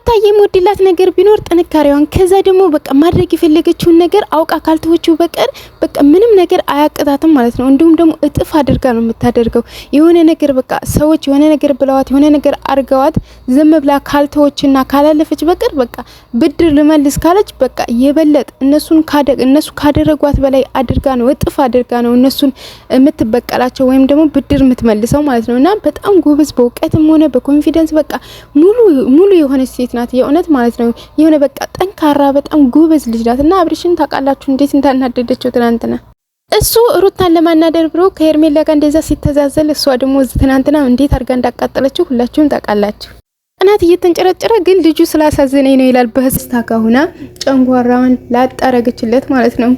ሩታዬ የምወድላት ነገር ቢኖር ጥንካሬዋን፣ ከዛ ደግሞ በቃ ማድረግ የፈለገችውን ነገር አውቃ ካልተወችው በቀር በቃ ምንም ነገር አያቅታትም ማለት ነው። እንዲሁም ደግሞ እጥፍ አድርጋ ነው የምታደርገው። የሆነ ነገር በቃ ሰዎች የሆነ ነገር ብለዋት የሆነ ነገር አርገዋት ዝም ብላ ካልተወችና ካላለፈች በቀር በቃ ብድር ልመልስ ካለች በቃ የበለጥ እነሱ ካደረጓት በላይ አድርጋ ነው እጥፍ አድርጋ ነው እነሱን የምትበቀላቸው ወይም ደግሞ ብድር የምትመልሰው ማለት ነውና በጣም ጎበዝ በእውቀትም ሆነ በኮንፊደንስ በቃ ሙሉ የሆነ ሴት ናት የእውነት ማለት ነው። የሆነ በቃ ጠንካራ በጣም ጎበዝ ልጅ ናት እና አብርሽን ታውቃላችሁ እንዴት እንዳናደደችው ትናንትና እሱ ሩታን ለማናደር ብሎ ከሄርሜላ ጋር እንደዛ ሲተዛዘል እሷ ደግሞ ትናንትና እንዴት አድርጋ እንዳቃጠለችው ሁላችሁም ታውቃላችሁ። እናት እየተንጨረጨረ ግን ልጁ ስላሳዘነኝ ነው ይላል። በህስታ ካሁና ጨንጓራውን ላጣረገችለት ማለት ነው።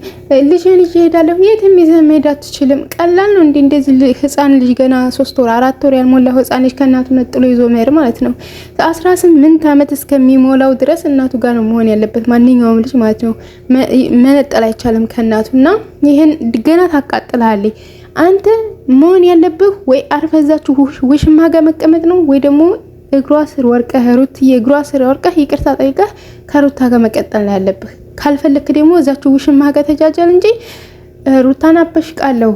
ልጅን ይዤ ሄዳለሁ። የትም ይዘህ መሄድ አትችልም። ቀላል ነው እንዴ እንደዚህ ህፃን ልጅ ገና 3 ወር 4 ወር ያልሞላው ህፃን ልጅ ከእናቱ ነጥሎ ይዞ መሄድ ማለት ነው። 18 ዓመት እስከሚሞላው ድረስ እናቱ ጋር ነው መሆን ያለበት ማንኛውም ልጅ ማለት ነው። መነጠል አይቻልም ከእናቱና ይሄን ገና ታቃጥላለች። አንተ መሆን ያለብህ ወይ አርፈዛችሁ ውሽማ ጋር መቀመጥ ነው ወይ ደግሞ እግሯ ስር ወርቀህ ሩትዬ እግሯ ስር ወርቀህ ይቅርታ ጠይቀህ ከሩታ ጋር መቀጠል ነው ያለብህ። ካልፈለክ ደግሞ እዛችሁ ውሽማ ጋር ተጃጃል እንጂ ሩታን አበሽቃለሁ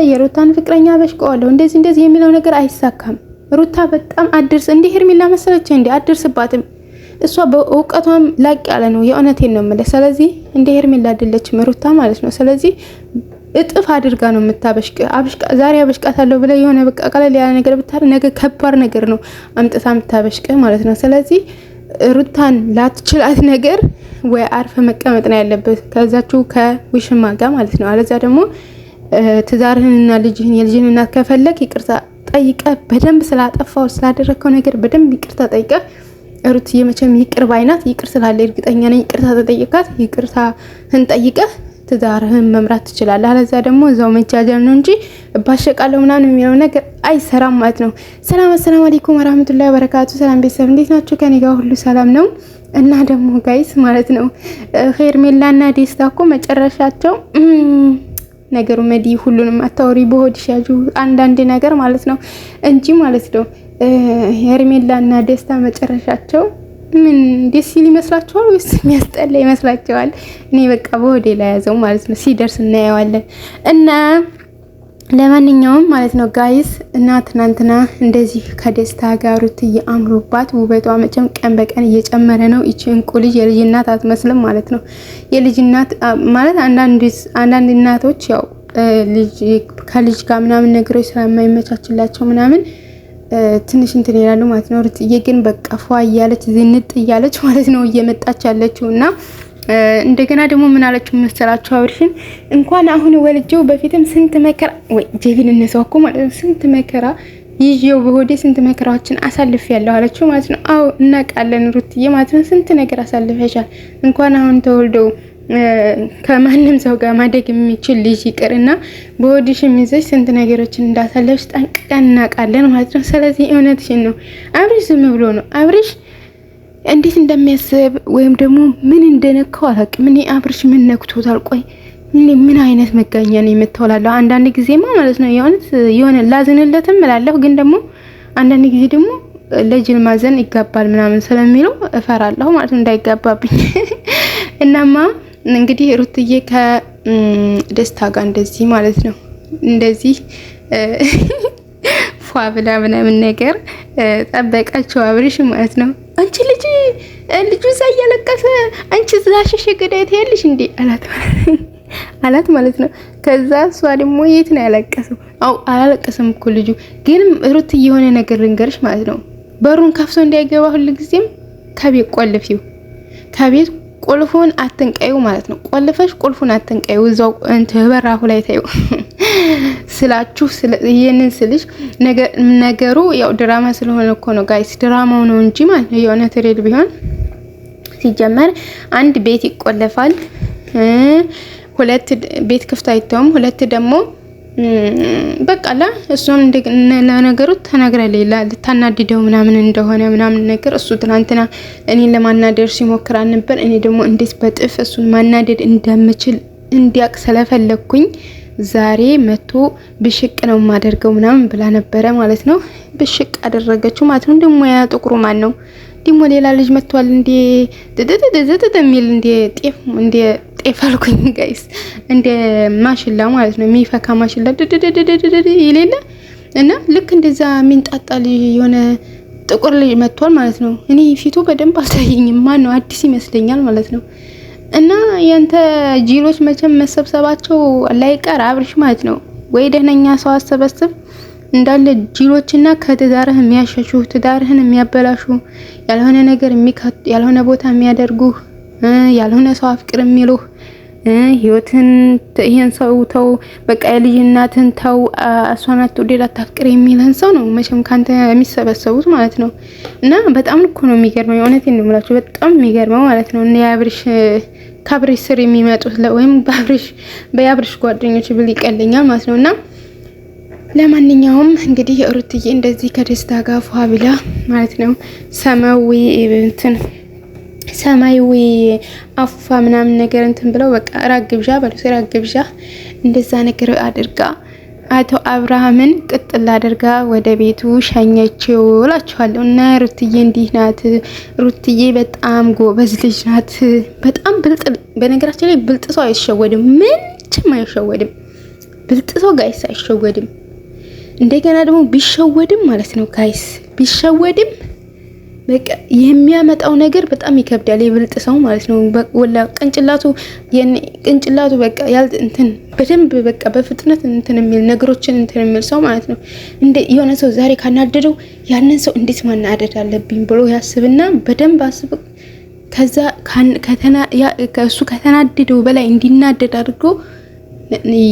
የሩታን ፍቅረኛ አበሽቀዋለሁ እንደዚህ የሚለው ነገር አይሳካም። ሩታ በጣም አድርስ እንደ ሄርሜላ መሰለች እንዴ? አድርስባትም። እሷ በእውቀቷም ላቅ ያለ ነው የእውነቴን ነው የምልህ። ስለዚህ እንደ ሄርሜላ አይደለችም ሩታ ማለት ነው። ስለዚህ እጥፍ አድርጋ ነው የምታበሽቅ። ዛሬ አበሽቃታለሁ ብለ የሆነ በቃ ቀለል ያለ ነገር ብታር ነገ ከባድ ነገር ነው አምጥታ የምታበሽቅ ማለት ነው። ስለዚህ ሩታን ላትችላት ነገር ወይ አርፈ መቀመጥ ነው ያለበት ከዛችሁ ከውሽማ ጋር ማለት ነው። አለዛ ደግሞ ትዳርህንና የልጅህን እናት ከፈለክ ይቅርታ ጠይቀ በደንብ ስላጠፋው ስላደረከው ነገር በደንብ ይቅርታ ጠይቀ ሩትዬ መቼም ይቅር ባይናት ይቅር ስላለ እርግጠኛ ነኝ ይቅርታ ተጠይቃት ይቅርታህን ጠይቀህ ትዳርህን መምራት ትችላለህ። አለዛ ደግሞ እዛው መጃጃል ነው እንጂ ባሸቃለው ምናምን የሚለው ነገር አይሰራም ማለት ነው። ሰላም አለይኩም ወራህመቱላሂ ወበረካቱ። ሰላም ቤተሰብ እንዴት ናችሁ? ከኔ ጋር ሁሉ ሰላም ነው። እና ደግሞ ጋይስ ማለት ነው ሄርሜላና ዴስታ እኮ መጨረሻቸው ነገሩ መዲ ሁሉንም አታውሪ በሆድሽ ያጁ አንዳንድ ነገር ማለት ነው እንጂ ማለት ነው ሄርሜላና ዴስታ መጨረሻቸው ምን ደስ ይል ይመስላችኋል ወይስ የሚያስጠላ ይመስላችኋል? እኔ በቃ በሆዴ ላይ ያዘው ማለት ነው። ሲደርስ እናየዋለን። እና ለማንኛውም ማለት ነው ጋይስ እና ትናንትና እንደዚህ ከደስታ ጋር ሩትዬ አምሮባት ውበቷ መቼም ቀን በቀን እየጨመረ ነው። እቺ እንቁ ልጅ የልጅ እናት አትመስልም ማለት ነው። የልጅ እናት ማለት አንዳንድ እናቶች ያው ከልጅ ጋር ምናምን ነገሮች ስለማይመቻችላቸው ምናምን ትንሽ እንትን ይላሉ ማለት ነው። ሩትዬ ግን በቃ ፏ እያለች ዝንጥ እያለች ማለት ነው እየመጣች ያለችውና እንደገና ደግሞ ምን አለችው መሰላችሁ? አብርሽን እንኳን አሁን ወልጄው በፊትም ስንት መከራ ወይ ጄቪን እነሰው እኮ ማለት ነው ስንት መከራ ይዤው በሆዴ ስንት መከራዎችን አሳልፍ ያለው አለችው ማለት ነው። አዎ እናውቃለን ሩትዬ ማለት ነው ስንት ነገር አሳልፈሻል። እንኳን አሁን ተወልደው ከማንም ሰው ጋር ማደግ የሚችል ልጅ ይቅርና በሆድሽ የሚይዘሽ ስንት ነገሮችን እንዳሳለፍሽ ጠንቅቀን እናውቃለን ማለት ነው። ስለዚህ እውነትሽን ነው። አብርሽ ዝም ብሎ ነው አብርሽ እንዴት እንደሚያስብ ወይም ደግሞ ምን እንደነካው አላውቅም። እኔ አብርሽ ምን ነክቶታል? ቆይ ምን አይነት መጋኛ ነው የምትወላለው? አንዳንድ ጊዜማ ማለት ነው የሆነ ላዝንለትም እላለሁ፣ ግን ደግሞ አንዳንድ ጊዜ ደግሞ ለጅል ማዘን ይጋባል ምናምን ስለሚለው እፈራለሁ ማለት ነው እንዳይጋባብኝ። እናማ እንግዲህ ሩትዬ ከደስታ ጋር እንደዚህ ማለት ነው እንደዚህ ፏ ብላ ምናምን ነገር ጠበቃቸው አብርሽ ማለት ነው። አንቺ ልጁ እዛ እያለቀሰ አንቺ እዛ ሸሸ ገዳይ ትያለሽ እንዴ አላት ማለት ነው። ከዛ እሷ ደግሞ የት ነው ያለቀሰው? አው አላለቀሰም እኮ ልጁ። ግን ሩት የሆነ ነገር ልንገርሽ ማለት ነው በሩን ከፍቶ እንዳይገባ ሁሉ ጊዜም ከቤት ቆልፊው ከቤት ቁልፉን አትንቀዩ ማለት ነው። ቆልፈሽ ቁልፉን አትንቀዩ እዛው በራሁ ላይ ታዩ ስላችሁ ይሄንን ስልሽ ነገሩ ያው ድራማ ስለሆነ እኮ ነው ጋይስ፣ ድራማው ነው እንጂ ማለት ነው የሆነ ትሬድ ቢሆን ሲጀመር አንድ ቤት ይቆለፋል፣ ሁለት ቤት ክፍት አይተውም፣ ሁለት ደግሞ በቃላ እሱን ለነገሩ ተናግራለች ልታናድደው ምናምን እንደሆነ ምናምን ነገር እሱ ትናንትና እኔን ለማናደር ሲሞክር ነበር። እኔ ደግሞ እንዴት በጥፍ እሱን ማናደድ እንደምችል እንዲያቅ ስለፈለኩኝ ዛሬ መቶ ብሽቅ ነው ማደርገው ምናምን ብላ ነበረ ማለት ነው። ብሽቅ አደረገችው ማለት ነው። ደግሞ ያ ጥቁሩ ማን ነው? ደግሞ ሌላ ልጅ መጥቷል እንዴ ድድድድድድ የሚል እንዴ ጤፍ አልኩኝ ጋይስ፣ እንደ ማሽላ ማለት ነው የሚፈካ ማሽላ ድድድድድድ ይሌለ እና ልክ እንደዛ የሚንጣጣ ልጅ የሆነ ጥቁር ልጅ መጥቷል ማለት ነው። እኔ ፊቱ በደንብ አልታየኝም፣ ማን ነው አዲስ ይመስለኛል ማለት ነው። እና ያንተ ጂሎች መቼም መሰብሰባቸው ላይቀር አብርሽ ማለት ነው። ወይ ደህነኛ ሰው አሰበስብ እንዳለ ጂሎችና ከትዳርህ የሚያሸሹ ትዳርህን የሚያበላሹ ያልሆነ ነገር ያልሆነ ቦታ የሚያደርጉ ያልሆነ ሰው አፍቅር የሚሉህ ህይወትን ይሄን ሰው ተው በቃ የልጅናትን ተው እሷን አትወደድ አታፍቅር የሚልህን ሰው ነው መቼም ካንተ የሚሰበሰቡት ማለት ነው። እና በጣም እኮ ነው የሚገርመው፣ የእውነቴን ነው የምላችሁ በጣም የሚገርመው ማለት ነው። እና የአብርሽ ከአብርሽ ስር የሚመጡት ወይም በአብርሽ ጓደኞች ብል ይቀለኛል ማለት ነው። እና ለማንኛውም እንግዲህ ሩትዬ እንደዚህ ከደስታ ጋር ፏ ብላ ማለት ነው ሰማያዊ አፋ ምናምን ነገር እንትን ብለው በቃ እራት ግብዣ በሉት እራት ግብዣ እንደዛ ነገር አድርጋ አቶ አብርሃምን ቅጥል አድርጋ ወደ ቤቱ ሸኘችው እላችኋለሁ። እና ሩትዬ እንዲህ ናት። ሩትዬ በጣም ጎበዝ ልጅ ናት። በጣም ብልጥ፣ በነገራችን ላይ ብልጥ ሰው አይሸወድም፣ ምንም አይሸወድም። ብልጥ ሰው ጋይስ አይሸወድም። እንደገና ደግሞ ቢሸወድም ማለት ነው ጋይስ ቢሸወድም በቃ የሚያመጣው ነገር በጣም ይከብዳል። የብልጥ ሰው ማለት ነው ወላ ቅንጭላቱ በቃ እንትን በደንብ በቃ በፍጥነት እንትን የሚል ነገሮችን እንትን የሚል ሰው ማለት ነው። እንደ የሆነ ሰው ዛሬ ካናደደው ያንን ሰው እንዴት ማናደድ አለብኝ ብሎ ያስብና በደንብ አስብ ከዛ ከሱ ከተናደደው በላይ እንዲናደድ አድርጎ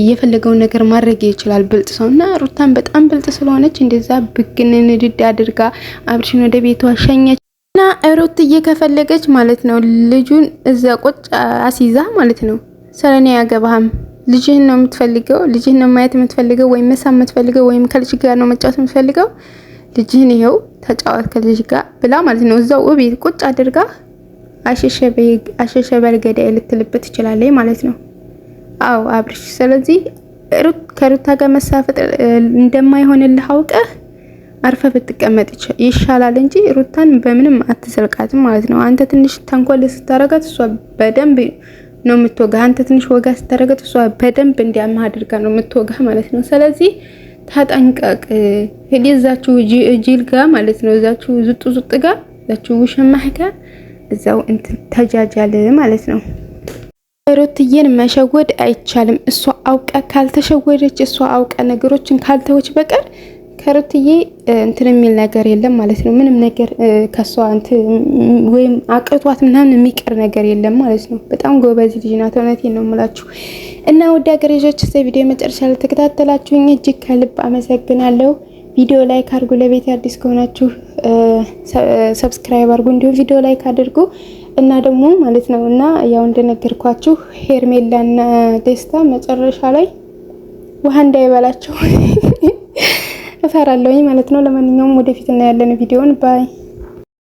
የፈለገውን ነገር ማድረግ ይችላል ብልጥ ሰውና ሩታን በጣም ብልጥ ስለሆነች እንደዛ ብግንን ድድ አድርጋ አብርሽን ወደ ቤቷ ሸኘች። እና ሩትዬ ከፈለገች ማለት ነው ልጁን እዛ ቁጭ አሲዛ ማለት ነው ስለኔ ያገባህም ልጅህን ነው የምትፈልገው፣ ልጅህን ነው ማየት የምትፈልገው ወይም መሳም የምትፈልገው ወይም ከልጅ ጋር ነው መጫወት የምትፈልገው፣ ልጅህን ይሄው ተጫወት ከልጅ ጋር ብላ ማለት ነው እዛው ቤት ቁጭ አድርጋ አሸሸ በርገዳ ልትልበት ትችላለች ማለት ነው። አው አብርሽ ስለዚህ ከሩታ ጋር መሳፈጥ እንደማይሆንልህ አውቀህ አርፈ ብትቀመጥ ይሻላል እንጂ ሩታን በምንም አትሰልቃትም ማለት ነው። አንተ ትንሽ ተንኮል ስታረጋት እሷ በደንብ ነው የምትወጋ። አንተ ትንሽ ወጋ ስታረጋት እሷ በደንብ እንዲያማህ አድርጋ ነው የምትወጋ ማለት ነው። ስለዚህ ተጠንቀቅ። እዛችሁ ጂል ጋር ማለት ነው እዛችሁ ዙጥ ጋር እዛችሁ ውሽማህ ጋር እዛው እንትን ተጃጃለ ማለት ነው። ሩትዬን መሸወድ አይቻልም። እሷ አውቃ ካልተሸወደች እሷ አውቃ ነገሮችን ካልተወች በቀር ከሩትዬ እንትን የሚል ነገር የለም ማለት ነው። ምንም ነገር ከሷ እንትን ወይም አቅቷት ምናምን የሚቀር ነገር የለም ማለት ነው። በጣም ጎበዝ ልጅ ናት። እውነቴን ነው የምላችሁ። እና ወደ ሀገር ልጆች ቪዲዮ መጨረሻ ላይ ተከታተላችሁኝ እጅግ ከልብ አመሰግናለሁ። ቪዲዮ ላይክ አድርጉ። ለቤት አዲስ ከሆናችሁ ሰብስክራይብ አድርጉ፣ እንዲሁም ቪዲዮ ላይክ አድርጉ። እና ደግሞ ማለት ነው እና ያው እንደነገርኳችሁ ሄርሜላና ደስታ መጨረሻ ላይ ውሃ እንዳይበላቸው እፈራለሁኝ ማለት ነው። ለማንኛውም ወደፊት እናያለን ቪዲዮውን ባይ